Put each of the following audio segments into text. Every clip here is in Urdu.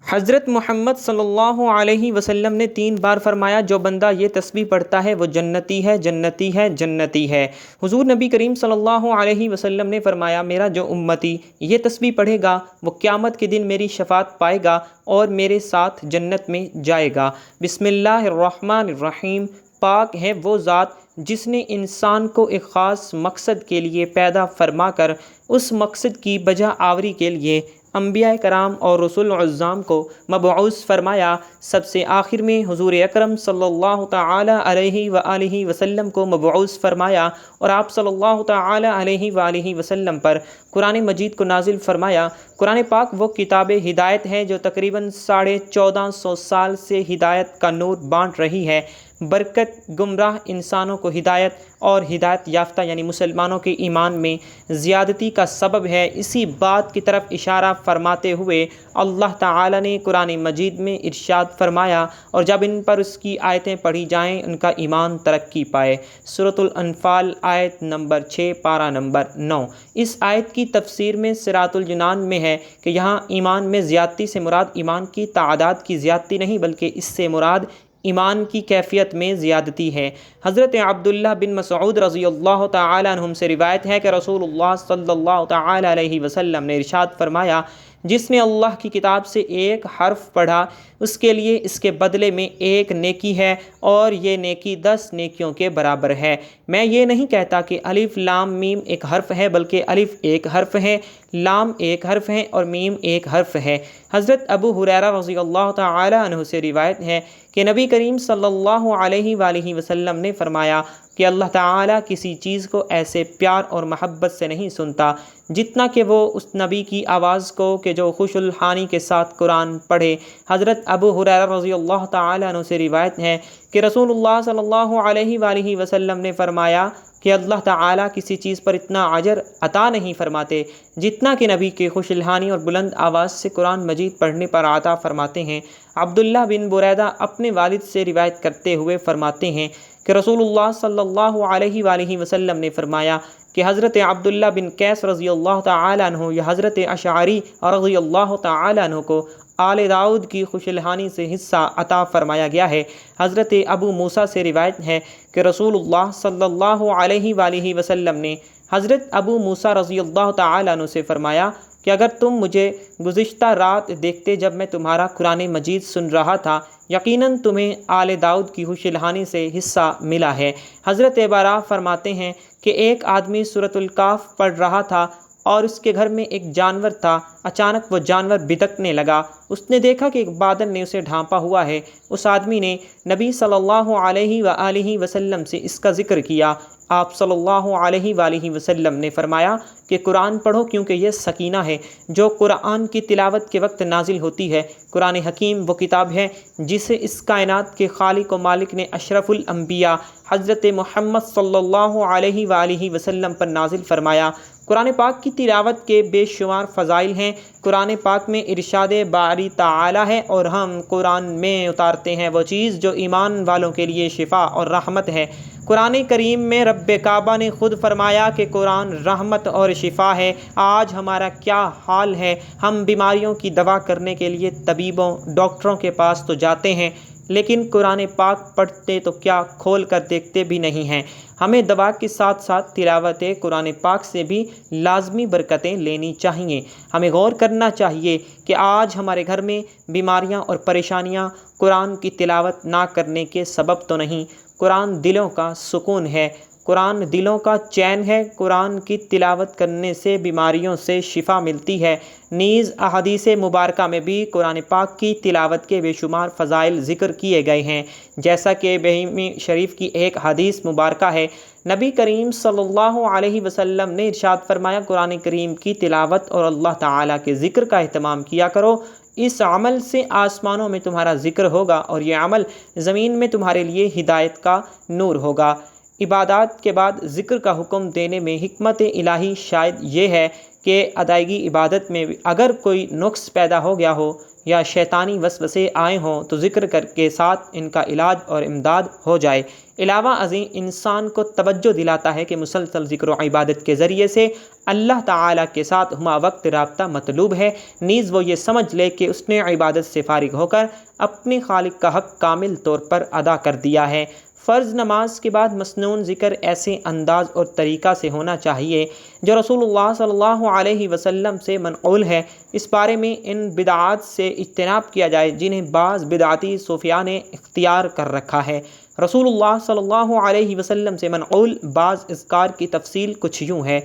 حضرت محمد صلی اللہ علیہ وسلم نے 3 بار فرمایا، جو بندہ یہ تسبیح پڑھتا ہے وہ جنتی ہے، جنتی ہے، جنتی ہے۔ حضور نبی کریم صلی اللہ علیہ وسلم نے فرمایا، میرا جو امتی یہ تسبیح پڑھے گا وہ قیامت کے دن میری شفاعت پائے گا اور میرے ساتھ جنت میں جائے گا۔ بسم اللہ الرحمن الرحیم۔ پاک ہے وہ ذات جس نے انسان کو ایک خاص مقصد کے لیے پیدا فرما کر اس مقصد کی بجا آوری کے لیے انبیاء کرام اور رسول اعظام کو مبعوث فرمایا۔ سب سے آخر میں حضور اکرم صلی اللہ تعالی علیہ وآلہ وسلم کو مبعوث فرمایا اور آپ صلی اللہ تعالی علیہ وآلہ وسلم پر قرآن مجید کو نازل فرمایا۔ قرآن پاک وہ کتاب ہدایت ہے جو تقریباً 1450 سال سے ہدایت کا نور بانٹ رہی ہے۔ برکت گمراہ انسانوں کو ہدایت اور ہدایت یافتہ یعنی مسلمانوں کے ایمان میں زیادتی کا سبب ہے۔ اسی بات کی طرف اشارہ فرماتے ہوئے اللہ تعالی نے قرآن مجید میں ارشاد فرمایا، اور جب ان پر اس کی آیتیں پڑھی جائیں ان کا ایمان ترقی پائے۔ سورۃ الانفال آیت نمبر 6 پارہ نمبر 9۔ اس آیت کی تفسیر میں صراط الجنان میں ہے کہ یہاں ایمان میں زیادتی سے مراد ایمان کی تعداد کی زیادتی نہیں بلکہ اس سے مراد ایمان کی کیفیت میں زیادتی ہے۔ حضرت عبداللہ بن مسعود رضی اللہ تعالی عنہم سے روایت ہے کہ رسول اللہ صلی اللہ تعالی علیہ وسلم نے ارشاد فرمایا، جس نے اللہ کی کتاب سے ایک حرف پڑھا اس کے لیے اس کے بدلے میں 1 نیکی ہے اور یہ نیکی 10 نیکیوں کے برابر ہے۔ میں یہ نہیں کہتا کہ الف لام میم ایک حرف ہے، بلکہ الف ایک حرف ہے، لام ایک حرف ہے اور میم ایک حرف ہے۔ حضرت ابو ہریرہ رضی اللہ تعالی عنہ سے روایت ہے کہ نبی کریم صلی اللہ علیہ وآلہ وسلم نے فرمایا کہ اللہ تعالیٰ کسی چیز کو ایسے پیار اور محبت سے نہیں سنتا جتنا کہ وہ اس نبی کی آواز کو کہ جو خوش الحانی کے ساتھ قرآن پڑھے۔ حضرت ابو ہریرہ رضی اللہ تعالی عنہ سے روایت ہے کہ رسول اللہ صلی اللہ علیہ وآلہ وسلم نے فرمایا کہ اللہ تعالیٰ کسی چیز پر اتنا اجر عطا نہیں فرماتے جتنا کہ نبی کے خوش الحانی اور بلند آواز سے قرآن مجید پڑھنے پر عطا فرماتے ہیں۔ عبداللہ بن بریدہ اپنے والد سے روایت کرتے ہوئے فرماتے ہیں کہ رسول اللہ صلی اللہ علیہ وآلہ وسلم نے فرمایا کہ حضرت عبداللہ بن قیس رضی اللہ تعالی عنہ یا حضرت اشعری رضی اللہ تعالی عنہ کو آل داؤد کی خوش الحانی سے حصہ عطا فرمایا گیا ہے۔ حضرت ابو موسیٰ سے روایت ہے کہ رسول اللہ صلی اللہ علیہ وآلہ وسلم نے حضرت ابو موسیٰ رضی اللہ تعالی عنہ سے فرمایا کہ اگر تم مجھے گزشتہ رات دیکھتے جب میں تمہارا قرآن مجید سن رہا تھا، یقیناً تمہیں آل داؤد کی خوش الحانی سے حصہ ملا ہے۔ حضرت براء فرماتے ہیں کہ ایک آدمی سورۃ الکہف پڑھ رہا تھا اور اس کے گھر میں ایک جانور تھا۔ اچانک وہ جانور بدکنے لگا۔ اس نے دیکھا کہ ایک بادل نے اسے ڈھانپا ہوا ہے۔ اس آدمی نے نبی صلی اللہ علیہ وآلہ وسلم سے اس کا ذکر کیا۔ آپ صلی اللہ علیہ وآلہ وسلم نے فرمایا کہ قرآن پڑھو کیونکہ یہ سکینہ ہے جو قرآن کی تلاوت کے وقت نازل ہوتی ہے۔ قرآن حکیم وہ کتاب ہے جسے اس کائنات کے خالق و مالک نے اشرف الانبیاء حضرت محمد صلی اللہ علیہ وآلہ وسلم پر نازل فرمایا۔ قرآن پاک کی تلاوت کے بے شمار فضائل ہیں۔ قرآن پاک میں ارشاد باری تعالی ہے، اور ہم قرآن میں اتارتے ہیں وہ چیز جو ایمان والوں کے لیے شفا اور رحمت ہے۔ قرآن کریم میں رب کعبہ نے خود فرمایا کہ قرآن رحمت اور شفا ہے۔ آج ہمارا کیا حال ہے؟ ہم بیماریوں کی دوا کرنے کے لیے طبیبوں ڈاکٹروں کے پاس تو جاتے ہیں، لیکن قرآن پاک پڑھتے تو کیا کھول کر دیکھتے بھی نہیں ہیں۔ ہمیں دوا کے ساتھ ساتھ تلاوت قرآن پاک سے بھی لازمی برکتیں لینی چاہیے۔ ہمیں غور کرنا چاہیے کہ آج ہمارے گھر میں بیماریاں اور پریشانیاں قرآن کی تلاوت نہ کرنے کے سبب تو نہیں۔ قرآن دلوں کا سکون ہے، قرآن دلوں کا چین ہے۔ قرآن کی تلاوت کرنے سے بیماریوں سے شفا ملتی ہے۔ نیز احادیث مبارکہ میں بھی قرآن پاک کی تلاوت کے بے شمار فضائل ذکر کیے گئے ہیں، جیسا کہ بہیمی شریف کی ایک حدیث مبارکہ ہے۔ نبی کریم صلی اللہ علیہ وسلم نے ارشاد فرمایا، قرآن کریم کی تلاوت اور اللہ تعالیٰ کے ذکر کا اہتمام کیا کرو، اس عمل سے آسمانوں میں تمہارا ذکر ہوگا اور یہ عمل زمین میں تمہارے لیے ہدایت کا نور ہوگا۔ عبادات کے بعد ذکر کا حکم دینے میں حکمت الہی شاید یہ ہے کہ ادائیگی عبادت میں اگر کوئی نقص پیدا ہو گیا ہو یا شیطانی وسوسے آئے ہوں تو ذکر کر کے ساتھ ان کا علاج اور امداد ہو جائے۔ علاوہ ازیں انسان کو توجہ دلاتا ہے کہ مسلسل ذکر و عبادت کے ذریعے سے اللہ تعالیٰ کے ساتھ ہمہ وقت رابطہ مطلوب ہے، نیز وہ یہ سمجھ لے کہ اس نے عبادت سے فارغ ہو کر اپنے خالق کا حق کامل طور پر ادا کر دیا ہے۔ فرض نماز کے بعد مسنون ذکر ایسے انداز اور طریقہ سے ہونا چاہیے جو رسول اللہ صلی اللہ علیہ وسلم سے منقول ہے۔ اس بارے میں ان بدعات سے اجتناب کیا جائے جنہیں بعض بدعتی صوفیاء نے اختیار کر رکھا ہے۔ رسول اللہ صلی اللہ علیہ وسلم سے منقول بعض اذکار کی تفصیل کچھ یوں ہے۔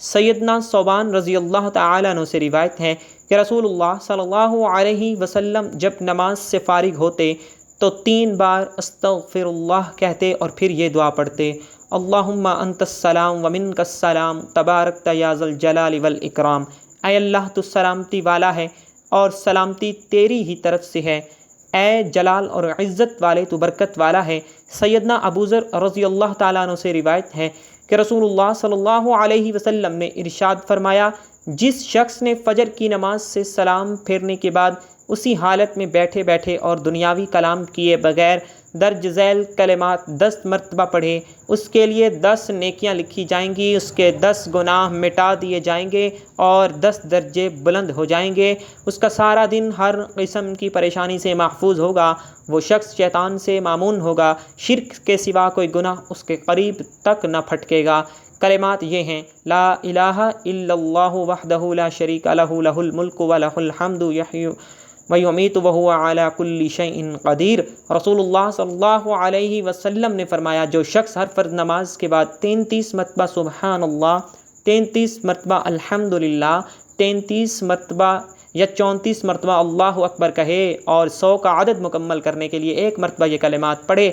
سیدنا ثوبان رضی اللہ تعالیٰ عنہ سے روایت ہے کہ رسول اللہ صلی اللہ علیہ وسلم جب نماز سے فارغ ہوتے تو 3 بار استغفر اللہ کہتے اور پھر یہ دعا پڑھتے: اللہم انت السلام ومنک السلام تبارکت یا ذا الجلال والاکرام۔ اے اللہ تو سلامتی والا ہے اور سلامتی تیری ہی طرف سے ہے، اے جلال اور عزت والے تو برکت والا ہے۔ سیدنا ابوذر رضی اللہ تعالیٰ عنہ سے روایت ہے کہ رسول اللہ صلی اللہ علیہ وسلم نے ارشاد فرمایا: جس شخص نے فجر کی نماز سے سلام پھیرنے کے بعد اسی حالت میں بیٹھے بیٹھے اور دنیاوی کلام کیے بغیر درج ذیل کلمات 10 مرتبہ پڑھے، اس کے لیے 10 نیکیاں لکھی جائیں گی، اس کے 10 گناہ مٹا دیے جائیں گے اور 10 درجے بلند ہو جائیں گے، اس کا سارا دن ہر قسم کی پریشانی سے محفوظ ہوگا، وہ شخص شیطان سے مامون ہوگا، شرک کے سوا کوئی گناہ اس کے قریب تک نہ پھٹکے گا۔ کلمات یہ ہیں: لا الہ الا اللہ وحدہ لا شریک لہ لہ الملک ولہ الحمد یحیی ویمیت وہو علی کل شیء قدیر۔ رسول اللہ صلی اللہ علیہ وسلم نے فرمایا: جو شخص ہر فرض نماز کے بعد 33 مرتبہ سبحان اللہ، 33 مرتبہ الحمدللہ، 33 مرتبہ یا 34 مرتبہ اللہ اکبر کہے اور 100 کا عدد مکمل کرنے کے لیے 1 مرتبہ یہ کلمات پڑھے: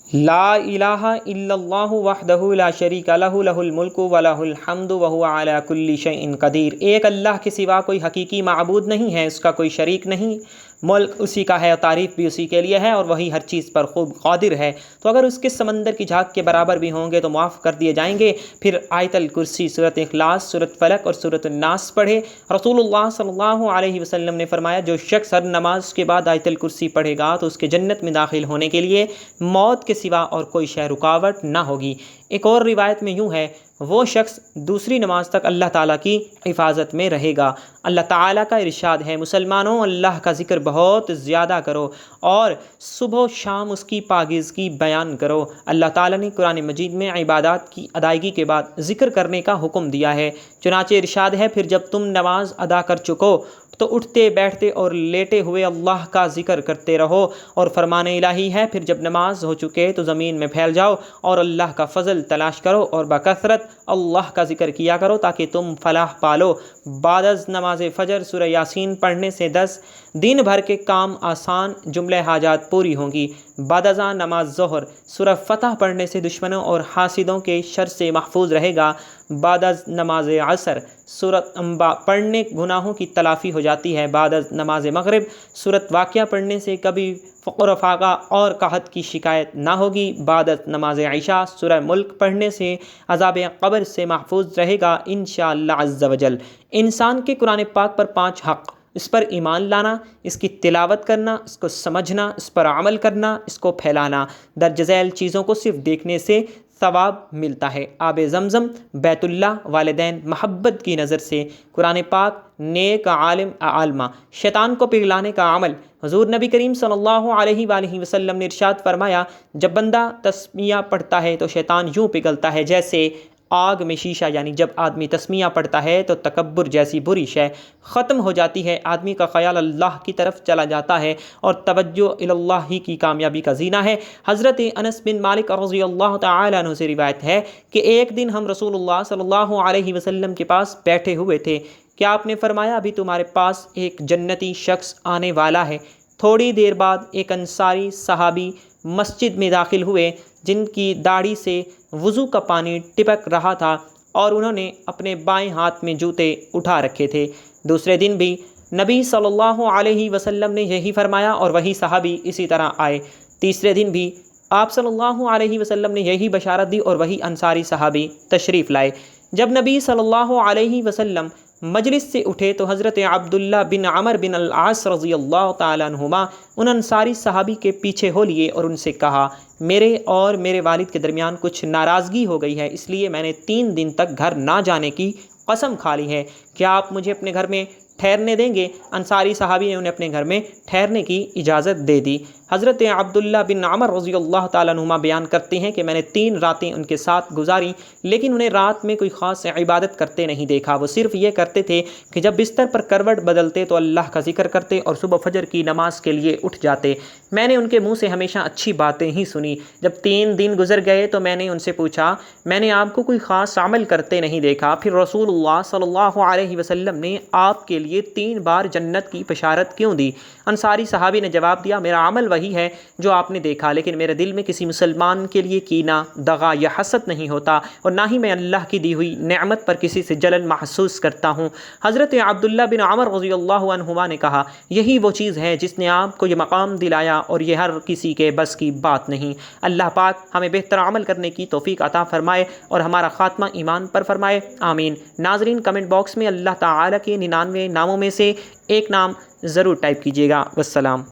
لا الہ الا اللہ وحدہ لا شریک لہ لہ الملک ولہ الحمد وہو علی کل شیء قدیر۔ ایک اللہ کے سوا کوئی حقیقی معبود نہیں ہے، اس کا کوئی شریک نہیں، ملک اسی کا ہے اور تعریف بھی اسی کے لیے ہے اور وہی ہر چیز پر خوب قادر ہے۔ تو اگر اس کے سمندر کی جھاگ کے برابر بھی ہوں گے تو معاف کر دیے جائیں گے۔ پھر آیت الکرسی، سورۃ اخلاص، سورۃ فلق اور سورۃ الناس پڑھے۔ رسول اللہ صلی اللہ علیہ وسلم نے فرمایا: جو شخص ہر نماز کے بعد آیت الکرسی پڑھے گا تو اس کے جنت میں داخل ہونے کے لیے موت کے سوا اور کوئی شے رکاوٹ نہ ہوگی۔ ایک اور روایت میں یوں ہے: وہ شخص دوسری نماز تک اللہ تعالیٰ کی حفاظت میں رہے گا۔ اللہ تعالیٰ کا ارشاد ہے: مسلمانوں، اللہ کا ذکر بہت زیادہ کرو اور صبح و شام اس کی پاکیزگی بیان کرو۔ اللہ تعالیٰ نے قرآن مجید میں عبادات کی ادائیگی کے بعد ذکر کرنے کا حکم دیا ہے، چنانچہ ارشاد ہے: پھر جب تم نماز ادا کر چکو تو اٹھتے بیٹھتے اور لیٹے ہوئے اللہ کا ذکر کرتے رہو۔ اور فرمان الہی ہے: پھر جب نماز ہو چکے تو زمین میں پھیل جاؤ اور اللہ کا فضل تلاش کرو اور بکثرت اللہ کا ذکر کیا کرو تاکہ تم فلاح پالو۔ بعد از نماز فجر سورہ یاسین پڑھنے سے 10 دن بھر کے کام آسان، جملہ حاجات پوری ہوں گی۔ بعد ازاں نماز ظہر سورہ فتح پڑھنے سے دشمنوں اور حاسدوں کے شر سے محفوظ رہے گا۔ بعد از نماز عصر سورۃ انبا پڑھنے گناہوں کی تلافی ہو جاتی ہے۔ بعد از نماز مغرب سورۃ واقعہ پڑھنے سے کبھی فقر و فاقہ اور قحط کی شکایت نہ ہوگی۔ بعد از نماز عشاء سورہ ملک پڑھنے سے عذاب قبر سے محفوظ رہے گا انشاءاللہ عز و جل۔ انسان کے قرآن پاک پر 5 حق: اس پر ایمان لانا، اس کی تلاوت کرنا، اس کو سمجھنا، اس پر عمل کرنا، اس کو پھیلانا۔ درج ذیل چیزوں کو صرف دیکھنے سے ثواب ملتا ہے: آب زمزم، بیت اللہ، والدین، محبت کی نظر سے، قرآن پاک، نیک عالم عالمہ، شیطان کو پگلانے کا عمل۔ حضور نبی کریم صلی اللہ علیہ وآلہ وسلم نے ارشاد فرمایا: جب بندہ تسمیہ پڑھتا ہے تو شیطان یوں پگھلتا ہے جیسے آگ میں شیشہ، یعنی جب آدمی تسمیہ پڑھتا ہے تو تکبر جیسی بری شے ختم ہو جاتی ہے، آدمی کا خیال اللہ کی طرف چلا جاتا ہے اور توجہ الی اللہ ہی کی کامیابی کا زینہ ہے۔ حضرت انس بن مالک رضی اللہ تعالیٰ عنہ سے روایت ہے کہ ایک دن ہم رسول اللہ صلی اللہ علیہ وسلم کے پاس بیٹھے ہوئے تھے کہ آپ نے فرمایا: ابھی تمہارے پاس ایک جنتی شخص آنے والا ہے۔ تھوڑی دیر بعد ایک انصاری صحابی مسجد میں داخل ہوئے جن کی داڑھی سے وضو کا پانی ٹپک رہا تھا اور انہوں نے اپنے بائیں ہاتھ میں جوتے اٹھا رکھے تھے۔ دوسرے دن بھی نبی صلی اللہ علیہ وسلم نے یہی فرمایا اور وہی صحابی اسی طرح آئے۔ تیسرے دن بھی آپ صلی اللہ علیہ وسلم نے یہی بشارت دی اور وہی انصاری صحابی تشریف لائے۔ جب نبی صلی اللہ علیہ وسلم مجلس سے اٹھے تو حضرت عبداللہ بن عمر بن العاص رضی اللہ تعالیٰ عنہما ان انصاری صحابی کے پیچھے ہو لیے اور ان سے کہا، میرے اور میرے والد کے درمیان کچھ ناراضگی ہو گئی ہے، اس لیے میں نے 3 دن تک گھر نہ جانے کی قسم کھا لی ہے، کیا آپ مجھے اپنے گھر میں ٹھہرنے دیں گے؟ انصاری صحابی نے انہیں اپنے گھر میں ٹھہرنے کی اجازت دے دی۔ حضرت عبداللہ بن عمر رضی اللہ تعالیٰ عنہما بیان کرتے ہیں کہ میں نے 3 راتیں ان کے ساتھ گزاری، لیکن انہیں رات میں کوئی خاص عبادت کرتے نہیں دیکھا۔ وہ صرف یہ کرتے تھے کہ جب بستر پر کروٹ بدلتے تو اللہ کا ذکر کرتے اور صبح فجر کی نماز کے لیے اٹھ جاتے۔ میں نے ان کے منہ سے ہمیشہ اچھی باتیں ہی سنی۔ جب 3 دن گزر گئے تو میں نے ان سے پوچھا، میں نے آپ کو کوئی خاص عمل کرتے نہیں دیکھا، پھر رسول اللہ صلی اللہ علیہ وسلم نے آپ کے لیے 3 بار جنت کی بشارت کیوں دی؟ انصاری صحابی نے جواب دیا، میرا عمل وہی ہے جو آپ نے دیکھا، لیکن میرے دل میں کسی مسلمان کے لیے کینہ، دغا یا حسد نہیں ہوتا، اور نہ ہی میں اللہ کی دی ہوئی نعمت پر کسی سے جلن محسوس کرتا ہوں۔ حضرت عبداللہ بن عمر رضی اللہ عنہما نے کہا، یہی وہ چیز ہے جس نے آپ کو یہ مقام دلایا، اور یہ ہر کسی کے بس کی بات نہیں۔ اللہ پاک ہمیں بہتر عمل کرنے کی توفیق عطا فرمائے اور ہمارا خاتمہ ایمان پر فرمائے، آمین۔ ناظرین، کمنٹ باکس میں اللہ تعالیٰ کے 99 ناموں میں سے ایک نام ضرور ٹائپ کیجیے گا۔ والسلام۔